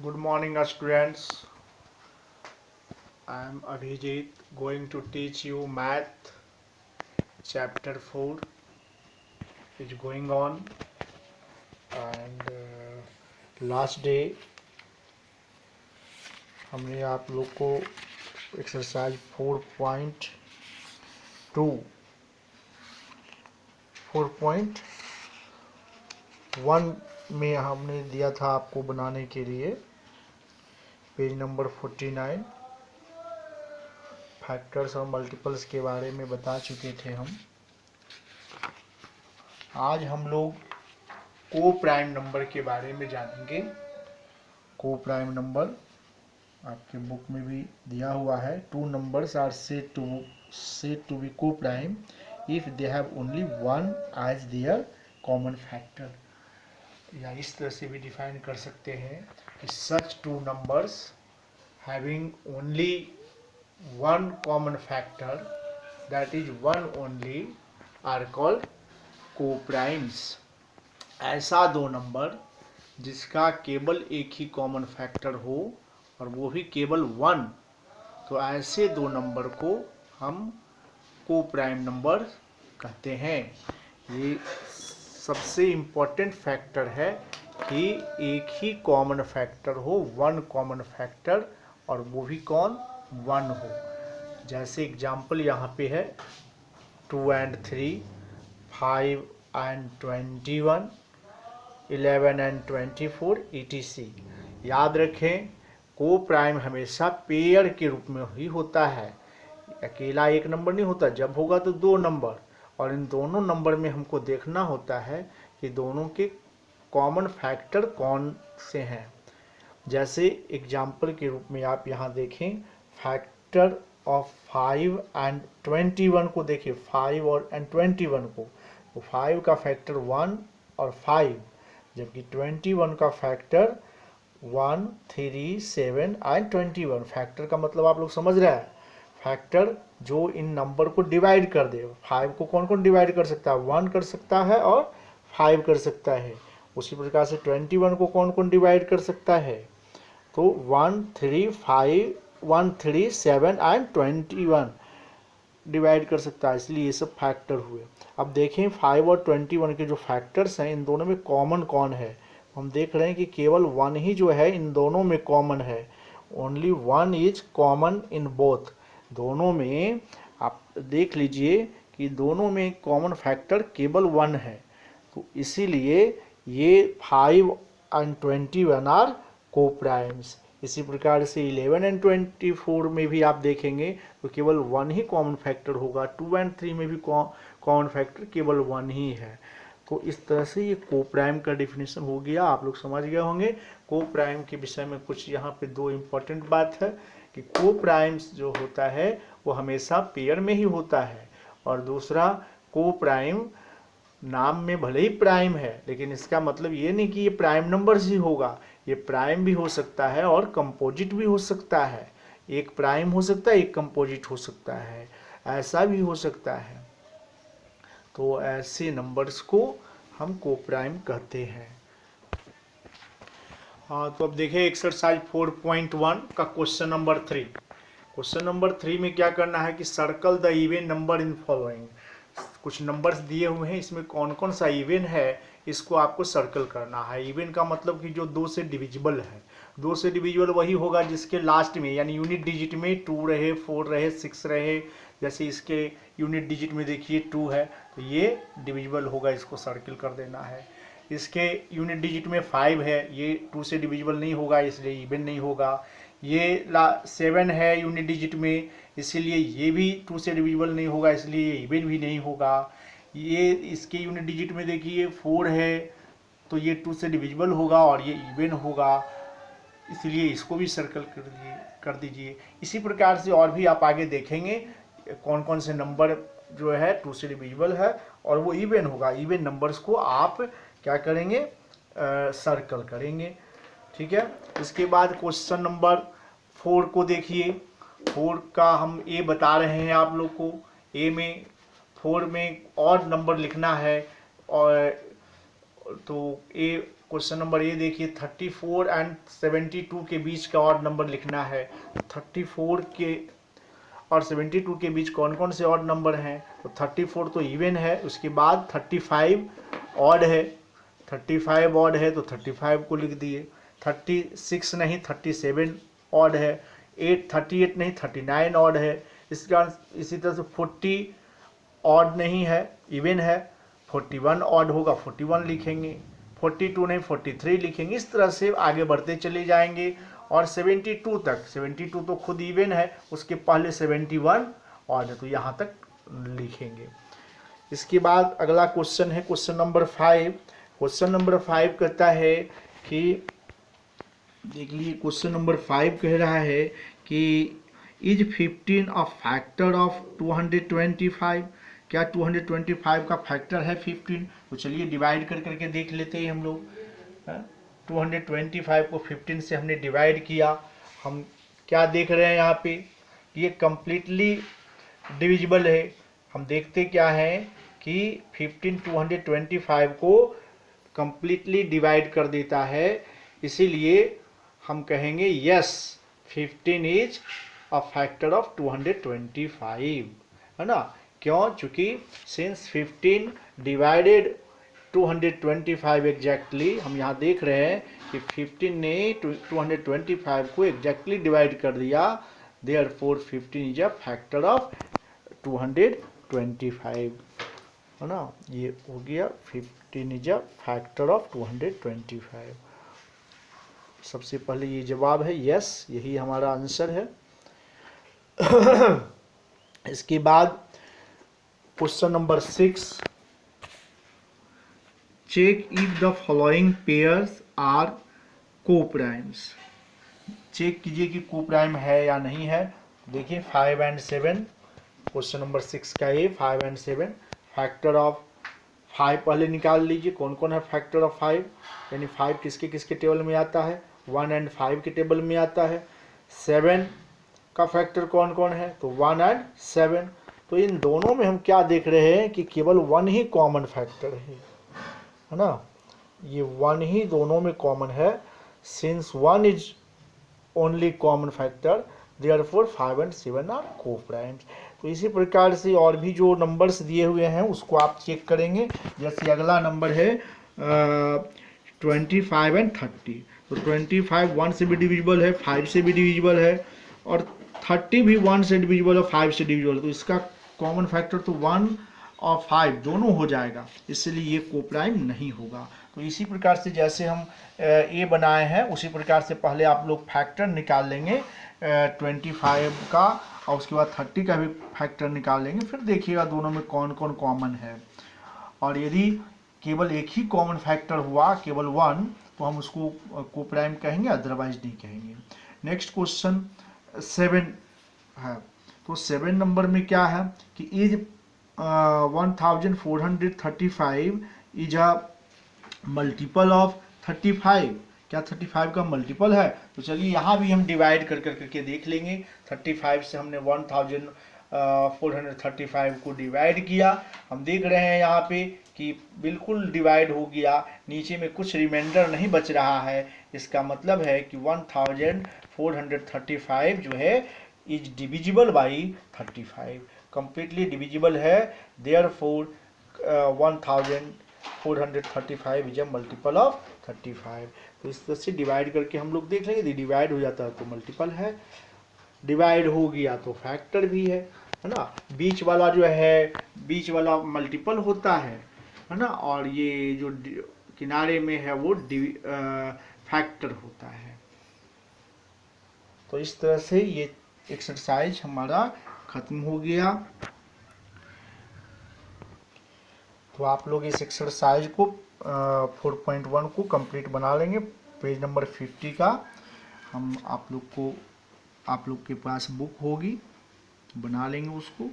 Good morning, students. I am Abhijit going to teach you math. Chapter 4 is going on, and last day हमने आप लोग को exercise 4.1 में हमने दिया था आपको बनाने के लिए पेज नंबर 49 फैक्टर्स और मल्टीपल्स के बारे में बता चुके थे हम। आज हम लोग को प्राइम नंबर के बारे में जानेंगे। को प्राइम नंबर आपके बुक में भी दिया हुआ है। Two numbers are said to be co-prime if they have only one as their common factor। या इस तरह से भी डिफाइन कर सकते हैं कि such two numbers having only one common factor, that is one only, are called co-primes। ऐसा दो नंबर जिसका केवल एक ही कॉमन फैक्टर हो और वो भी केवल वन, तो ऐसे दो नंबर को हम को प्राइम नंबर कहते हैं। ये सबसे इम्पोर्टेंट फैक्टर है कि एक ही कॉमन फैक्टर हो, वन कॉमन फैक्टर, और वो भी कौन, वन हो। जैसे एग्जाम्पल यहाँ पे है 2 and 3, 5 and 21, 11 and 24 etc। याद रखें, को प्राइम हमेशा पेयर के रूप में ही होता है, अकेला एक नंबर नहीं होता। जब होगा तो दो नंबर, और इन दोनों नंबर में हमको देखना होता है कि दोनों के कॉमन फैक्टर कौन से हैं। जैसे एग्जाम्पल के रूप में आप यहाँ देखें, फैक्टर ऑफ 5 and 21 को देखिए, 5 और 21 को, तो 5 का फैक्टर 1 और 5, जबकि 21 का फैक्टर 1, 3, 7 and 21। फैक्टर का मतलब आप लोग समझ रहे हैं, फैक्टर जो इन नंबर को डिवाइड कर दे। 5 को कौन कौन डिवाइड कर सकता है, 1 कर सकता है और 5 कर सकता है। उसी प्रकार से 21 को कौन कौन डिवाइड कर सकता है, तो 1, 3, 5, 1, 3, 7 and 21 डिवाइड कर सकता है। इसलिए ये सब फैक्टर हुए। अब देखें 5 और 21 के जो फैक्टर्स हैं, इन दोनों में कॉमन कौन है। हम देख रहे हैं कि केवल वन ही जो है इन दोनों में कॉमन है। Only one is common in both. दोनों में आप देख लीजिए कि दोनों में कॉमन फैक्टर केवल वन है, तो इसीलिए ये 5 and 21 आर को प्राइम्स। इसी प्रकार से 11 and 24 में भी आप देखेंगे तो केवल वन ही कॉमन फैक्टर होगा। 2 and 3 में भी कॉमन फैक्टर केवल वन ही है। तो इस तरह से ये को प्राइम का डेफिनेशन हो गया, आप लोग समझ गए होंगे। को प्राइम के विषय में कुछ यहाँ पे दो इम्पोर्टेंट बात है कि को प्राइम्स जो होता है वो हमेशा पेयर में ही होता है, और दूसरा को प्राइम नाम में भले ही प्राइम है, लेकिन इसका मतलब ये नहीं कि ये प्राइम नंबर्स ही होगा। ये प्राइम भी हो सकता है और कंपोजिट भी हो सकता है। एक प्राइम हो सकता है, एक कंपोजिट हो सकता है, ऐसा भी हो सकता है। तो ऐसे नंबर्स को हम को प्राइम कहते हैं। हाँ, तो अब देखिए एक्सरसाइज 4.1 का क्वेश्चन नंबर 3। क्वेश्चन नंबर 3 में क्या करना है कि circle the even number in following. कुछ नंबर्स दिए हुए हैं, इसमें कौन कौन सा इवन है इसको आपको सर्कल करना है। इवन का मतलब कि जो 2 से डिविजिबल है। 2 से डिविजिबल वही होगा जिसके लास्ट में यानी यूनिट डिजिट में 2 रहे, 4 रहे, 6 रहे। जैसे इसके यूनिट डिजिट में देखिए 2 है, तो ये डिविजिबल होगा, इसको सर्कल कर देना है। इसके यूनिट डिजिट में 5 है, ये 2 से डिविजिबल नहीं होगा, इसलिए इवन नहीं होगा। ये 7 है यूनिट डिजिट में, इसीलिए ये भी 2 से डिविजिबल नहीं होगा, इसलिए ये इवन भी नहीं होगा। ये इसके यूनिट डिजिट में देखिए 4 है, तो ये 2 से डिविजिबल होगा और ये इवन होगा, इसलिए इसको भी सर्कल कर दीजिए। इसी प्रकार से और भी आप आगे देखेंगे कौन कौन से नंबर जो है 2 से डिविजिबल है और वो इवन होगा। इवन नंबर्स को आप क्या करेंगे, सर्कल करेंगे। ठीक है। इसके बाद क्वेश्चन नंबर 4 को देखिए। 4 का हम ए बता रहे हैं आप लोग को। ए में 4 में और नंबर लिखना है, और तो ए क्वेश्चन नंबर ये देखिए 34 एंड 72 के बीच का ऑड नंबर लिखना है। 34 के और 72 के बीच कौन कौन से ऑड नंबर हैं? तो 34 तो इवन है, उसके बाद 35 ऑड है, 35 ऑड है तो 35 को लिख दिए। 36 नहीं 37 ऑड है, 38 नहीं 39 ऑड है। इसका इसी तरह से 40 ऑड नहीं है, इवन है, 41 ऑड होगा 41 लिखेंगे, 42 नहीं 43 लिखेंगे। इस तरह से आगे बढ़ते चले जाएंगे और 72 तक, 72 तो खुद इवन है, उसके पहले 71 ऑड है तो यहाँ तक लिखेंगे। इसके बाद अगला क्वेश्चन है क्वेश्चन नंबर 5। क्वेश्चन नंबर 5 कहता है कि देख लीजिए, क्वेश्चन नंबर 5 कह रहा है कि इज 15 अ फैक्टर ऑफ 225? क्या 225 का फैक्टर है 15? तो चलिए डिवाइड कर करके देख लेते हैं हम लोग। 225 को 15 से हमने डिवाइड किया, हम क्या देख रहे हैं यहाँ पे, ये कम्प्लीटली डिविजिबल है। हम देखते क्या है कि 15 225 को कम्प्लीटली डिवाइड कर देता है, इसीलिए हम कहेंगे yes 15 is a factor of 225, है ना। क्यों? चूंकि सिंस 15 डिवाइडेड 225 एग्जैक्टली, हम यहाँ देख रहे हैं कि 15 ने 225 को एग्जैक्टली डिवाइड कर दिया, therefore 15 is a factor of 225, है ना। ये हो गया 15 इज अ फैक्टर ऑफ 225। सबसे पहले ये जवाब है यस, यही हमारा आंसर है। इसके बाद question number 6, check if the following pairs are coprimes. चेक कीजिए कि कोप्राइम है या नहीं है। देखिए 5 एंड 7, क्वेश्चन नंबर 6 का ये 5 एंड 7। फैक्टर ऑफ 5 पहले निकाल लीजिए, कौन कौन है फैक्टर ऑफ 5, यानी 5 किसके किसके टेबल में आता है, 1 एंड 5 के टेबल में आता है। 7 का फैक्टर कौन कौन है, तो 1 एंड 7। तो इन दोनों में हम क्या देख रहे हैं कि केवल 1 ही कॉमन फैक्टर है ना, ये 1 ही दोनों में कॉमन है। Since 1 is only common factor, therefore 5 and 7 are coprimes. तो इसी प्रकार से और भी जो नंबर्स दिए हुए हैं उसको आप चेक करेंगे। जैसे अगला नंबर है 25 एंड 30। तो 25 1 से भी डिविजिबल है, 5 से भी डिविजिबल है, और 30 भी 1 से डिविजिबल है, 5 से डिविजिबल है। तो इसका कॉमन फैक्टर तो 1 और 5 दोनों हो जाएगा, इसलिए ये कोप्राइम नहीं होगा। तो इसी प्रकार से जैसे हम ए बनाए हैं उसी प्रकार से पहले आप लोग फैक्टर निकाल लेंगे 25 का, और उसके बाद 30 का भी फैक्टर निकाल लेंगे, फिर देखिएगा दोनों में कौन कौन कॉमन है। और यदि केवल एक ही कॉमन फैक्टर हुआ, केवल 1, तो हम उसको कोप्राइम कहेंगे, अदरवाइज नहीं कहेंगे। नेक्स्ट क्वेश्चन 7 है। तो 7 नंबर में क्या है कि is 1435 is a multiple of 35। क्या 35 का मल्टीपल है? तो चलिए यहाँ भी हम डिवाइड कर करके देख लेंगे। 35 से हमने 1435 को डिवाइड किया, हम देख रहे हैं यहाँ पे कि बिल्कुल डिवाइड हो गया, नीचे में कुछ रिमाइंडर नहीं बच रहा है। इसका मतलब है कि 1435 जो है is divisible by 35, completely divisible है, therefore 1435 is a multiple of 35। तो इस तरह से डिवाइड करके हम लोग देख लेंगे, डिवाइड हो जाता है तो मल्टीपल है, डिवाइड हो गया तो फैक्टर भी है ना। बीच वाला जो है, बीच वाला मल्टीपल होता है ना, और ये जो किनारे में है वो फैक्टर होता है। तो इस तरह से ये एक्सरसाइज हमारा खत्म हो गया। तो आप लोग इस एक्सरसाइज को 4.1 को कंप्लीट बना लेंगे। पेज नंबर 50 का हम आप लोग के पास बुक होगी, बना लेंगे उसको।